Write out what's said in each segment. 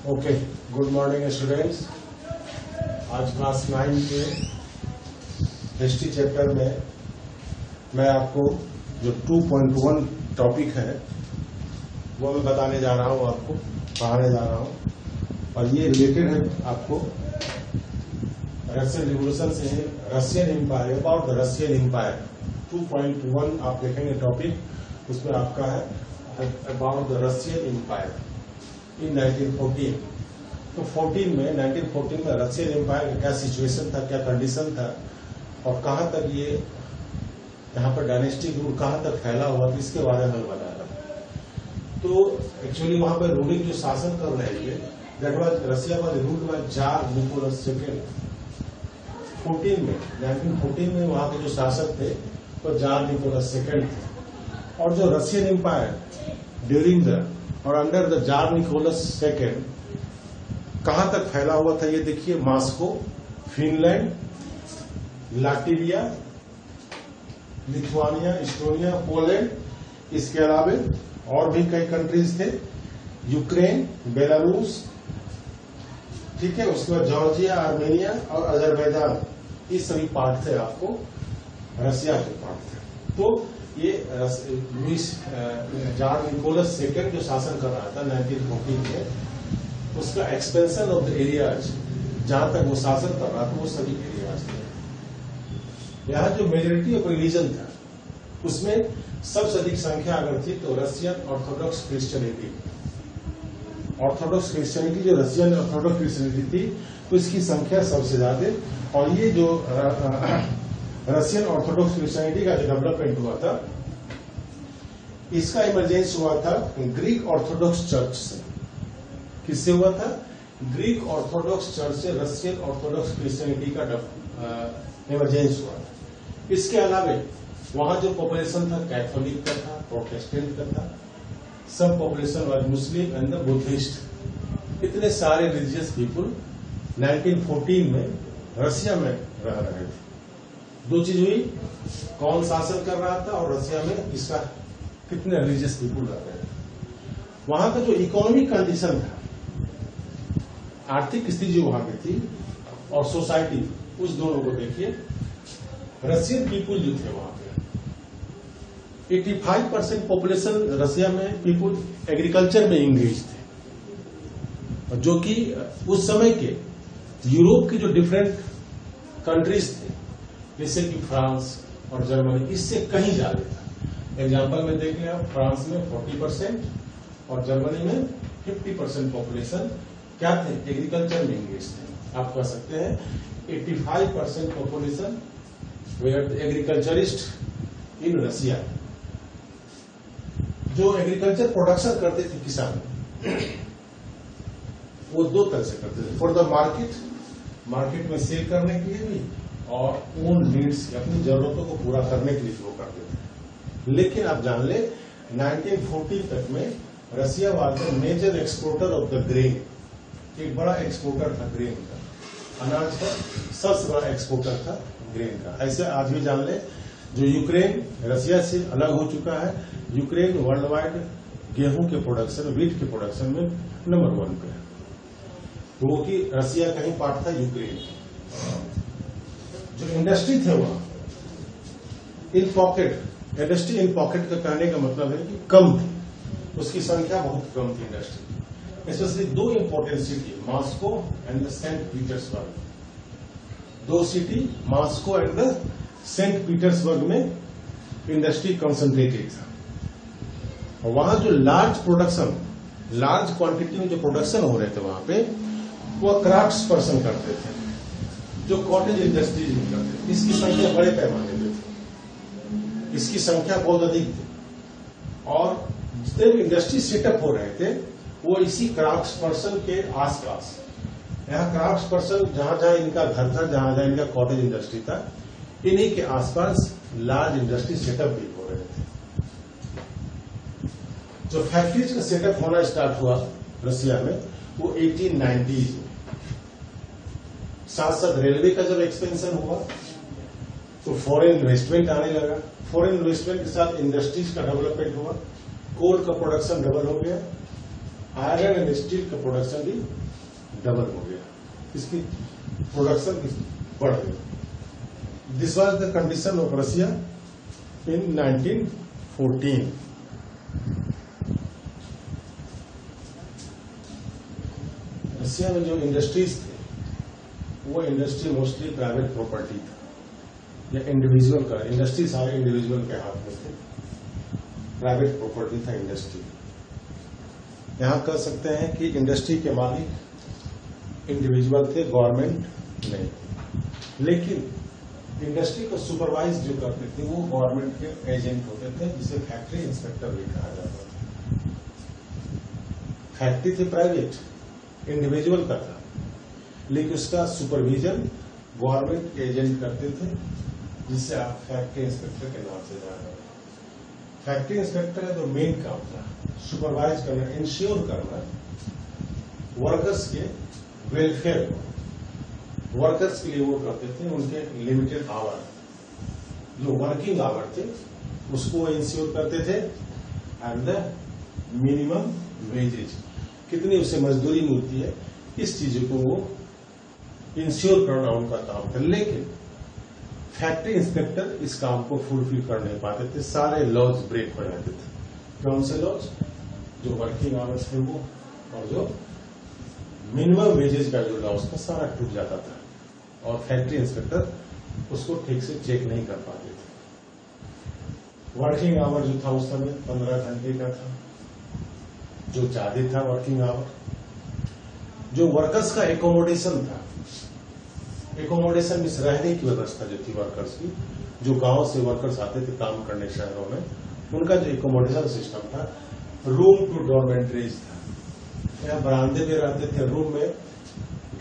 Okay, good morning students. आज class 9 के history chapter में मैं आपको जो 2.1 टॉपिक है वो मैं बताने जा रहा हूँ, आपको पढ़ाने जा रहा हूँ। और ये रिलेटेड है आपको रशियन रिवोल्यूशन से है, Russian empire, about the Russian empire. 2.1 आप देखेंगे टॉपिक, उसमें आपका है about the Russian empire in 1914। तो 1914 में रशियन एम्पायर का क्या सिचुएशन था, क्या कंडीशन था और कहां तक ये यहाँ पर डायनेस्टिक रूल कहां तक फैला हुआ था, इसके बारे में बता रहा। तो एक्चुअली वहां पर रूलिंग जो शासन कर रहे थे that was Russia was ruled by tsar Nicholas second. 1914 में वहां के जो शासक थे वो जार निकोलस सेकेंड थे। और जो रशियन एम्पायर ड्यूरिंग द और under the tsar Nicholas second कहां तक फैला हुआ था, ये देखिए। Moscow, Finland, Latvia, Lithuania, Estonia, Poland, इसके अलावा और भी कई कंट्रीज थे, यूक्रेन, बेलारूस, ठीक है। उसके बाद जॉर्जिया, आर्मेनिया और अजरबैजान, ये सभी पार्ट थे आपको रशिया के पार्ट थे। तो ये लुइस जार निकोलस सेकेंड जो शासन कर रहा था 1914 में, उसका एक्सपेंशन ऑफ द एरियाज, जहां तक वो शासन कर रहा था वो सभी एरियाज थे। यहाँ जो मेजोरिटी ऑफ रिलीजन था उसमें सबसे अधिक संख्या अगर थी तो Russian Orthodox Christianity. Orthodox Christianity, जो रशियन ऑर्थोडॉक्स क्रिश्चियनिटी थी, तो इसकी संख्या सबसे ज्यादा। और ये जो रशियन ऑर्थोडॉक्स क्रिश्चियनिटी का जो डेवलपमेंट हुआ था, इसका इमरजेंस हुआ था ग्रीक ऑर्थोडॉक्स चर्च से। किससे हुआ था? ग्रीक ऑर्थोडॉक्स चर्च से रशियन ऑर्थोडॉक्स क्रिश्चियनिटी का इमरजेंस हुआ था। इसके अलावा वहां जो पॉपुलेशन था कैथोलिक का था, प्रोटेस्टेंट का था, सब population was Muslim and the Buddhist. इतने सारे रिलीजियस पीपुल 1914 में रशिया में रह रहे थे। दो चीज हुई, कौन शासन कर रहा था और रशिया में इसका कितने रिलीजियस पीपुल रह रहे थे। वहां का जो इकोनॉमिक कंडीशन था, आर्थिक स्थिति जो वहां की थी और सोसाइटी, उस दोनों को देखिए। रशियन पीपुल जो थे वहां पे 85% पॉपुलेशन रशिया में पीपुल एग्रीकल्चर में इंगेज थे, जो कि उस समय के यूरोप के जो डिफरेंट कंट्रीज थे जैसे कि फ्रांस और जर्मनी, इससे कहीं ज्यादा था। एग्जाम्पल में देख लें आप, फ्रांस में 40% और जर्मनी में 50% पॉपुलेशन क्या थे? एग्रीकल्चर में इंगेज थे। आप कह सकते हैं 85% population were agriculturist in Russia. जो एग्रीकल्चर प्रोडक्शन करते थे किसान, वो दो तरह से करते थे। फॉर द मार्केट में सेल करने के लिए भी, और ओन नीड्स, अपनी जरूरतों को पूरा करने के लिए वो करते थे। लेकिन आप जान ले 1914 तक में Russia was the major exporter of the grain. एक बड़ा एक्सपोर्टर था ग्रेन का, अनाज का सबसे बड़ा एक्सपोर्टर था ग्रेन का। ऐसे आज भी जान ले, जो यूक्रेन रशिया से अलग हो चुका है, यूक्रेन वर्ल्ड वाइड गेहूं के प्रोडक्शन, वीट के प्रोडक्शन में नंबर 1 पे है। वो कि रशिया का ही पार्ट था यूक्रेन। जो इंडस्ट्री थे वहां in pocket, industry in pocket का कहने का मतलब है कि कम थी, उसकी संख्या बहुत कम थी इंडस्ट्री। स्पेशली दो important city, Moscow and Saint Petersburg. दो city, Moscow and Saint Petersburg में इंडस्ट्री कंसंट्रेटेड था। और वहां जो लार्ज प्रोडक्शन, लार्ज क्वांटिटी में जो प्रोडक्शन हो रहे थे वहां पे, वो क्राफ्ट्स पर्सन करते थे, जो कॉटेज इंडस्ट्रीज में करते थे। इसकी संख्या बड़े पैमाने पे थी, इसकी संख्या बहुत अधिक थी। और जितने भी इंडस्ट्री सेटअप हो रहे थे वो इसी क्राफ्ट्स पर्सन के आसपास, यहाँ क्राफ्ट्स पर्सन जहां जहां इनका घर था, जहां जहां इनका कॉटेज इंडस्ट्री था, इन्हीं के आसपास लार्ज इंडस्ट्री सेटअप भी हो रहे थे। जो फैक्ट्रीज का सेटअप होना स्टार्ट हुआ रशिया में वो 1890s में। साथ साथ रेलवे का जब एक्सपेंशन हुआ तो फॉरेन इन्वेस्टमेंट आने लगा। फॉरेन इन्वेस्टमेंट के साथ इंडस्ट्रीज का डेवलपमेंट हुआ, कोल का प्रोडक्शन डबल हो गया आयरन एंड स्टील का प्रोडक्शन भी डबल हो गया, इसकी प्रोडक्शन बढ़ गई। This was the condition of Russia in 1914। Russia में जो इंडस्ट्रीज थे वो इंडस्ट्री मोस्टली प्राइवेट प्रॉपर्टी था या इंडिविजुअल का, इंडस्ट्री सारे इंडिविजुअल के हाथ में थे, प्राइवेट प्रॉपर्टी था इंडस्ट्री। यहां कह सकते हैं कि इंडस्ट्री के मालिक इंडिविजुअल थे, गवर्नमेंट नहीं। लेकिन इंडस्ट्री को सुपरवाइज जो करते थे वो गवर्नमेंट के एजेंट होते थे, जिसे फैक्ट्री इंस्पेक्टर भी कहा जाता था। फैक्ट्री थी प्राइवेट, इंडिविजुअल का था, लेकिन उसका सुपरविजन गवर्नमेंट एजेंट करते थे, जिससे आप फैक्ट्री इंस्पेक्टर के नाम से जाना। फैक्ट्री इंस्पेक्टर है तो मेन काम था सुपरवाइज करना, इंश्योर करना वर्कर्स के वेलफेयर को। वर्कर्स के लिए वो करते थे उनके लिमिटेड आवर, जो वर्किंग आवर थे उसको इंश्योर करते थे, एंड द मिनिमम वेजेज, कितनी उससे मजदूरी मिलती है, इस चीज को वो इंश्योर करना उनका काम था। लेकिन फैक्ट्री इंस्पेक्टर इस काम को फुलफिल कर नहीं पाते थे, सारे लॉज ब्रेक हो जाते थे। कौन से लॉज? जो वर्किंग आवर्स थे वो, और जो मिनिमम वेजेज का जो लॉज था सारा टूट जाता था, और फैक्ट्री इंस्पेक्टर उसको ठीक से चेक नहीं कर पाते थे। वर्किंग आवर जो था उस समय 15 घंटे का था, जो ज्यादा था वर्किंग आवर। जो वर्कर्स का एकोमोडेशन था, एकोमोडेशन मीन्स रहने की व्यवस्था जो थी वर्कर्स की, जो गांव से वर्कर्स आते थे काम करने शहरों में, उनका जो एकोमोडेशन सिस्टम था रूम टू डॉर्मेंट्रीज था। यहाँ बरामदे में रहते थे, रूम में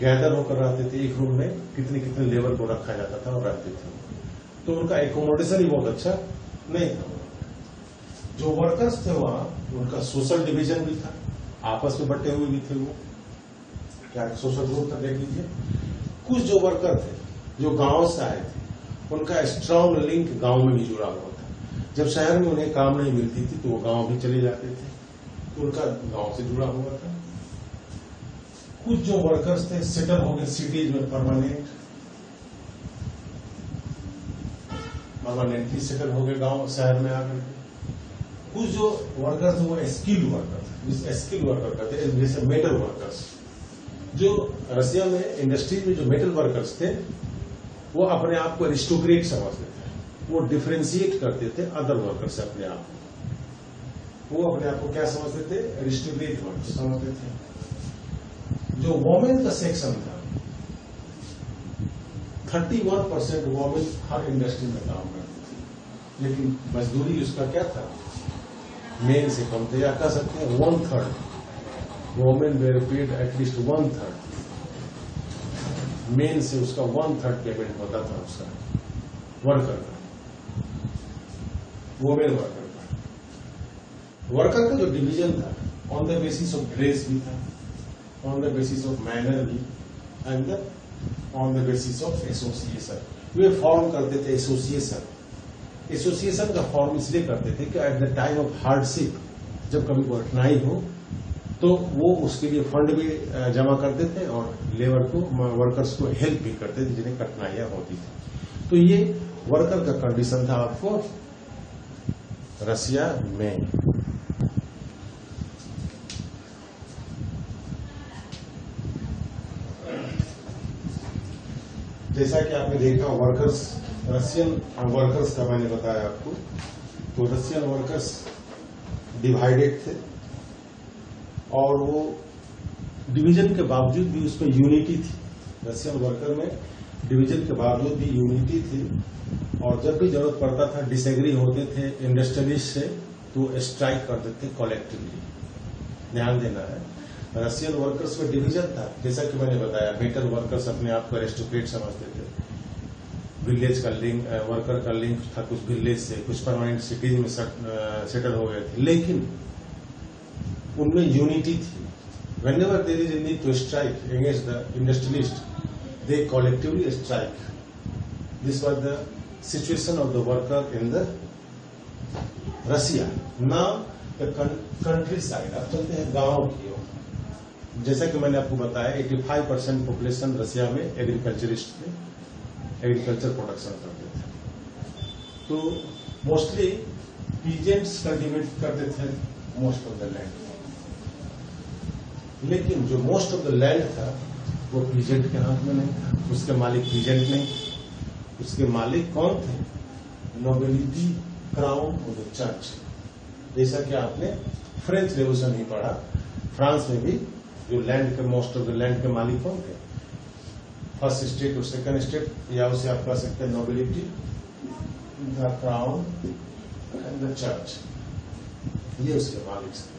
गैदर होकर रहते थे, एक रूम में कितने कितने लेबर को रखा जाता था और रहते थे, तो उनका एकोमोडेशन ही बहुत अच्छा नहीं था। जो वर्कर्स थे वहां उनका सोशल डिवीजन भी था, आपस में बटे हुए भी थे, वो क्या सोशल ग्रुप था देख लीजिए। कुछ जो वर्कर थे जो गांव से आए थे उनका स्ट्रांग लिंक गांव में भी जुड़ा हुआ था। जब शहर में उन्हें काम नहीं मिलती थी तो वो गांव भी चले जाते थे, तो उनका गांव से जुड़ा हुआ था। कुछ जो वर्कर्स थे सेटल हो गए सिटीज में, परमानेंटली सेटल हो गए गांव शहर में आकर। कुछ जो वर्कर्स वो स्किल्ड वर्कर, स्किल्ड वर्कर कहते हैं, जैसे मेटल वर्कर्स। जो रशिया में इंडस्ट्रीज में जो मेटल वर्कर्स थे वो अपने आप को अरिस्टोक्रेट समझते थे, वो डिफरेंशिएट करते थे अदर वर्कर से अपने आप को। वो अपने आप को क्या समझते थे? अरिस्टोक्रेट वर्कर समझते थे। जो वोमेन का सेक्शन था, 31% वोमेन हर इंडस्ट्री में काम करती थी, लेकिन मजदूरी उसका क्या था? मेन से कम थे, या कह सकते हैं 1/3 women were paid at least 1/3, main से उसका 1/3 पेमेंट होता था उसका वर्कर का, वोमेन वर्कर का। वर्कर का जो डिवीजन था on the basis of dress भी था, on the basis of manner भी, and on the basis of association. वे फॉर्म करते थे एसोसिएशन। एसोसिएशन का फॉर्म इसलिए करते थे कि at the time of hardship, जब कभी कठिनाई हो तो वो उसके लिए फंड भी जमा करते थे और लेबर को, वर्कर्स को हेल्प भी करते थे जिन्हें कठिनाइयां होती थी। तो ये वर्कर का कंडीशन था आपको रशिया में। जैसा कि आपने देखा वर्कर्स, रशियन वर्कर्स का मैंने बताया आपको, तो रशियन वर्कर्स डिवाइडेड थे, और वो डिवीजन के बावजूद भी उसमें यूनिटी थी। रशियन वर्कर में डिवीजन के बावजूद भी यूनिटी थी, और जब भी जरूरत पड़ता था डिसएग्री होते थे इंडस्ट्रियलिस्ट से तो स्ट्राइक करते थे कलेक्टिवली। ध्यान देना है, रशियन वर्कर्स में डिवीजन था। जैसा कि मैंने बताया, मेटल वर्कर्स अपने आप को एरिस्टोक्रेट समझते थे, विलेज का लिंक, वर्कर का लिंक था कुछ विलेज से, कुछ परमानेंट सिटीज में सेटल हो गए थे, लेकिन उनमें यूनिटी थी। Whenever there is a need to strike against the industrialist, they collectively strike. This was the situation of the worker in the Russia. Now country side, अब चलते हैं गांव की ओर। जैसा कि मैंने आपको बताया 85% पॉपुलेशन रसिया में एग्रीकल्चरिस्ट थे, एग्रीकल्चर प्रोडक्शन करते थे। तो मोस्टली पीजेंट्स कल्टीवेट करते थे मोस्ट ऑफ द लैंड, लेकिन जो मोस्ट ऑफ द लैंड था वो पीजेंट के हाथ में नहीं था, उसके मालिक पीजेंट नहीं, उसके मालिक कौन थे? नोबिलिटी, क्राउन और द चर्च। जैसा कि आपने फ्रेंच रेवोल्यूशन ही पढ़ा, फ्रांस में भी जो लैंड के मोस्ट ऑफ द लैंड के मालिक कौन थे? फर्स्ट स्टेट और सेकंड स्टेट, या उसे आप कह सकते हैं nobility, the crown and the church, ये उसके मालिक थे।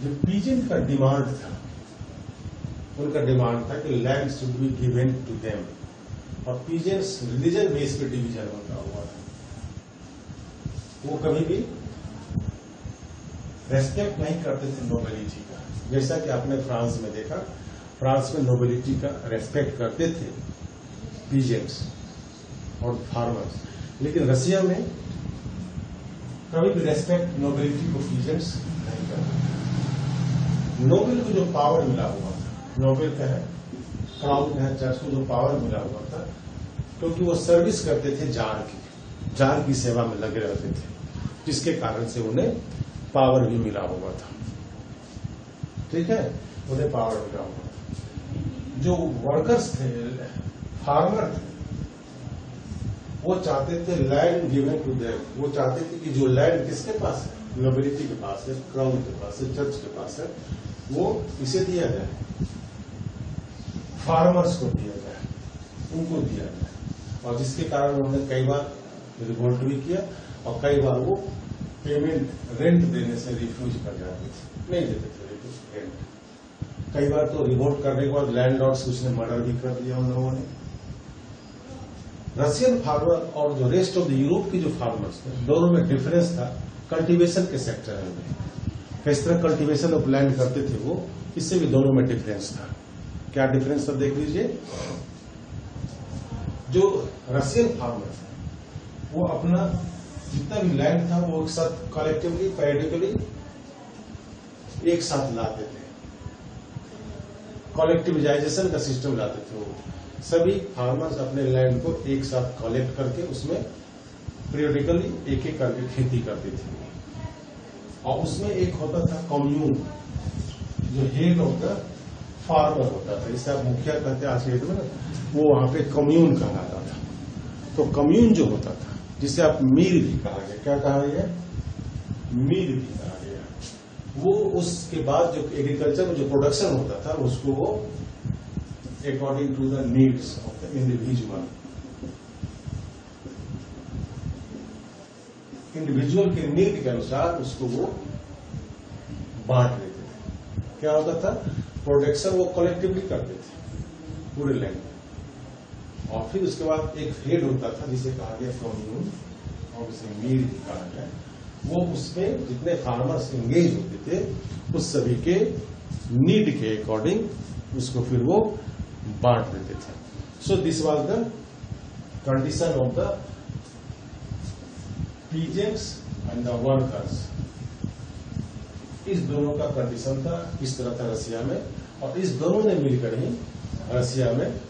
जो पीजेंट का डिमांड था, उनका डिमांड था कि land should be given to them, और पीजेंट्स रिलीजन बेस पे डिवीजन होता हुआ था, वो कभी भी रेस्पेक्ट नहीं करते थे नोबिलिटी का। जैसा कि आपने फ्रांस में देखा, फ्रांस में नोबिलिटी का रेस्पेक्ट करते थे पीजेंट्स और फार्मर्स, लेकिन रसिया में कभी भी रेस्पेक्ट नोबिलिटी को पीजेंट्स नहीं करते। नोबेल को जो पावर मिला हुआ था, नोबेल का है, क्राउन का है, चर्च को जो पावर मिला हुआ था, क्योंकि वो सर्विस करते थे जार की सेवा में लगे रहते थे, जिसके कारण से उन्हें पावर भी मिला हुआ था। ठीक है, उन्हें पावर मिला हुआ था। जो वर्कर्स थे, फार्मर थे, वो चाहते थे लैंड गिवन टू देम, वो चाहते थे कि जो लैंड किसके पास है? नोबिलिटी के पास है, क्राउन के पास है, चर्च के पास है, वो इसे दिया जाए, फार्मर्स को दिया जाए, उनको दिया जाए। और जिसके कारण उन्होंने कई बार रिवोल्ट भी किया, और कई बार वो पेमेंट रेंट देने से रिफ्यूज कर जाते थे, नहीं देते थे रेंट। कई बार तो रिवोल्ट करने के बाद लैंडलॉर्ड्स उसने मर्डर भी कर दिया उन लोगों ने। रशियन फार्मर और जो रेस्ट ऑफ द यूरोप की जो फार्मर्स थे, दोनों में डिफरेंस था कल्टीवेशन के सेक्टर में, किस तरह कल्टीवेशन ऑफ लैंड करते थे वो, इससे भी दोनों में डिफरेंस था। क्या डिफरेंस था देख लीजिए। जो रशियन फार्मर थे वो अपना जितना भी लैंड था वो एक साथ कलेक्टिवली पैरिटिकली एक साथ लाते थे, कलेक्टिवाइजेशन का सिस्टम लाते थे। वो सभी फार्मर्स अपने लैंड को एक साथ कलेक्ट करके उसमें पीरियडिकली एक एक करके खेती करते थे, और उसमें एक होता था कम्यून, जो हेड ऑफ द फार्मर होता था, जिसे आप मुखिया कहते हैं आज के डेट में ना, वो वहां पे कम्यून कहलाता था। तो कम्यून जो होता था, जिसे आप मीर भी कहा गया, क्या कहा गया? मीर भी कहा गया। वो उसके बाद जो एग्रीकल्चर में जो प्रोडक्शन होता था उसको वो according to the needs of the individual के नीड के अनुसार उसको वो बांट देते थे। क्या होता था? प्रोडक्शन वो कलेक्टिवली करते थे पूरे लैंड में, और फिर उसके बाद एक हेड होता था जिसे कहा गया कम्यून, और उसे मीर भी कहा गया। वो उसमें जितने फार्मर्स एंगेज होते थे उस सभी के नीड के अकॉर्डिंग उसको फिर वो बांट देते थे। So this was the condition of the peasants and the workers. इस दोनों का कंडीशन था, इस तरह था रसिया में, और इस दोनों ने मिलकर ही रसिया में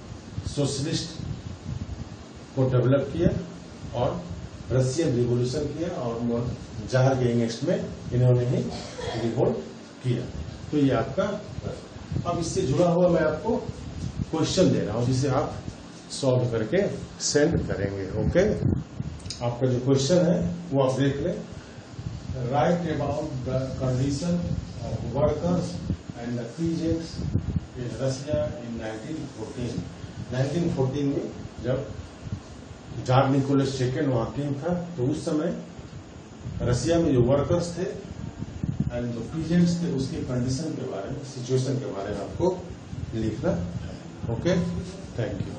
सोशलिस्ट को डेवलप किया और रशियन रिवॉल्यूशन किया, और जार के अगेंस्ट में इन्होंने ही रिवोल्ट किया। तो ये आपका, अब इससे जुड़ा हुआ मैं आपको क्वेश्चन दे रहा हूं जिसे आप सॉल्व करके सेंड करेंगे। ओके, आपका जो क्वेश्चन है वो आप देख लें। Write about the condition of workers and the peasants in Russia in 1914। 1914 में जब जार निकोलस सेकेंड वहां किंग था, तो उस समय रसिया में जो वर्कर्स थे एंड जो पीजेंट्स थे उसके कंडीशन के बारे में, सिचुएशन के बारे में आपको लिखना है। Okay, thank you.